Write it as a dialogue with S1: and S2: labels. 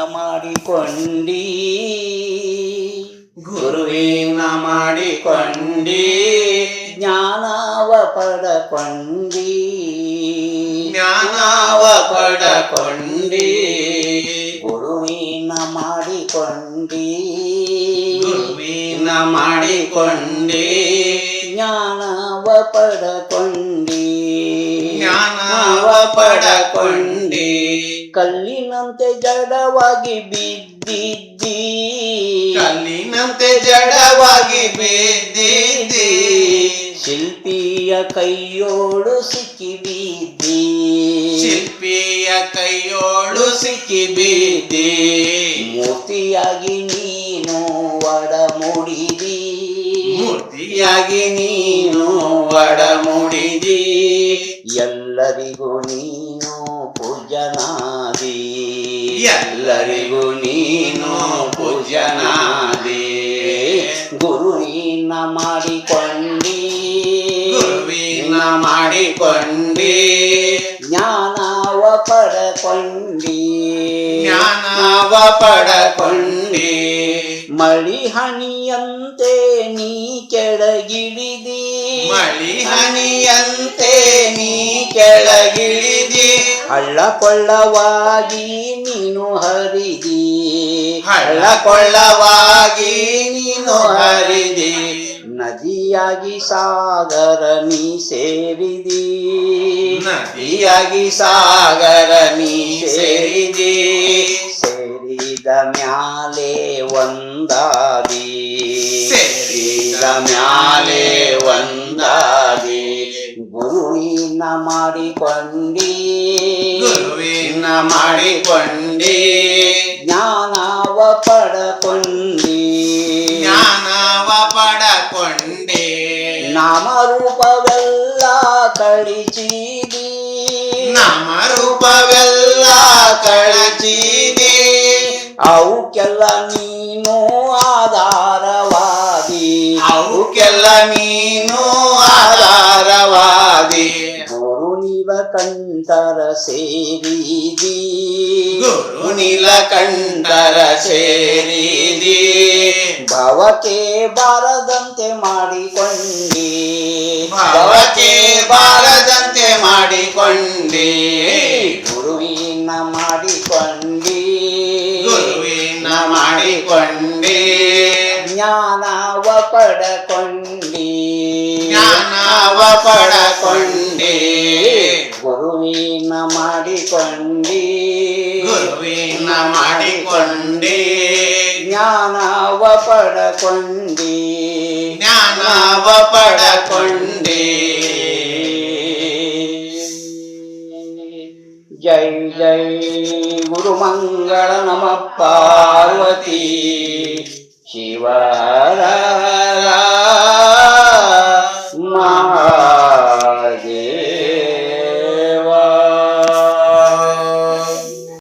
S1: ಮಾಡಿಕೊಂಡಿ ಗುರುವಿನ ಮಾಡಿಕೊಂಡಿ ಜ್ಞಾನವ ಪಡಕೊಂಡಿ ಜ್ಞಾನವ ಪಡಕೊಂಡಿ ಗುರುವಿನ ಮಾಡಿಕೊಂಡಿ ಗುರುವಿನ ಮಾಡಿಕೊಂಡಿ ಜ್ಞಾನವ ಪಡಕೊಂಡಿ ಜ್ಞಾನವ ಪಡಕೊಂಡಿ ಕಲ್ಲಿನಂತೆ ಜಡವಾಗಿ ಬಿದ್ದಿದ್ದಿ ಕಲ್ಲಿನಂತೆ ಜಡವಾಗಿ ಬಿದ್ದಿದ್ದಿ ಶಿಲ್ಪಿಯ ಕೈಯೋಡು ಸಿಕ್ಕಿ ಬಿದ್ದಿ ಶಿಲ್ಪಿಯ ಕೈಯೋಡು ಸಿಕ್ಕಿ ಬಿದ್ದಿ ಮೂರ್ತಿಯಾಗಿ ನೀನು ಒಡಮೂಡಿದಿ ಮೂರ್ತಿಯಾಗಿ ನೀನು ಒಡಮೂಡಿದಿ ಎಲ್ಲರಿಗೂ ನೀನು ಪೂಜನಾದಿ ಎಲ್ಲರಿಗೂ ನೀನು ಪೂಜನಾದಿ ಗುರುವಿನ ಮಾಡಿಕೊಂಡಿ ಗುರುವಿನ ಮಾಡಿಕೊಂಡಿ ಜ್ಞಾನವ ಪಡಕೊಂಡಿ ಜ್ಞಾನವ ಪಡಕೊಂಡಿ ಮಳಿ ಹನಿಯಂತೆ ನೀ ಕೆಳಗಿಳಿದಿ ಮಳಿ ಹನಿಯಂತೆ ನೀ ಕೆಳಗಿಳಿದಿ ಹಳ್ಳ ಕೊಳ್ಳವಾಗಿ ನೀನು ಹರಿದಿ ಹಳ್ಳ ಕೊಳ್ಳವಾಗಿ ನೀನು ಹರಿದಿ ನದಿಯಾಗಿ ಸಾಗರ ನೀ ಸೇರಿದಿ ನದಿಯಾಗಿ ಸಾಗರ ನೀ ಸೇರಿದಿ ಸೇರಿದ ಮ್ಯಾಲೆ ಒಂದಾದಿ ಸೇರಿದ ಮ್ಯಾಲೆ ಒಂದಾದಿ ಗುರುವಿನ ಮಾಡಿಕೊಂಡಿ ಗುರುವಿನ ಮಾಡಿಕೊಂಡಿ ಜ್ಞಾನವ ಪಡಕೊಂಡಿ ಜ್ಞಾನವ ಪಡಕೊಂಡಿ ನಾಮರೂಪವೆಲ್ಲ ಕಳಿಚಿದಿ ನಾಮರೂಪವೆಲ್ಲ ಕಳಿಚಿದಿ ಅವಕ್ಕೆಲ್ಲ ನೀನು ಆಧಾರವಾದಿ ಅವಕ್ಕೆಲ್ಲ ನೀನು ಆಧಾರವಾದಿ ಗುರು ನೀಲಕಂಠರ ಸೇರಿದಿ ಗುರು ನೀಲಕಂಠರ ಸೇರಿದಿ ಭವಕ್ಕೆ ಬಾರದಂತೆ ಮಾಡಿಕೊಂಡಿ ಭವಕ್ಕೆ ಬಾರದಂತೆ ಮಾಡಿಕೊಂಡಿ ಗುರುವಿನ ಮಾಡಿಕೊಂಡಿ ಗುರುವಿನ ಮಾಡಿಕೊಂಡಿ ಜ್ಞಾನವ ಪಡಕೊಂಡಿ ಜ್ಞಾನವ ಪಡಕೊಂಡಿ ಗುರುವಿನ ಮಾಡಿಕೊಂಡಿ ಗುರುವಿನ ಮಾಡಿಕೊಂಡಿ ಜ್ಞಾನವ ಪಡಕೊಂಡಿ ಜ್ಞಾನವ ಪಡಕೊಂಡಿ ಜೈ ಜೈ ಗುರುಮಂಗಳ ನಮಃ ಪಾರ್ವತಿ ಶಿವರ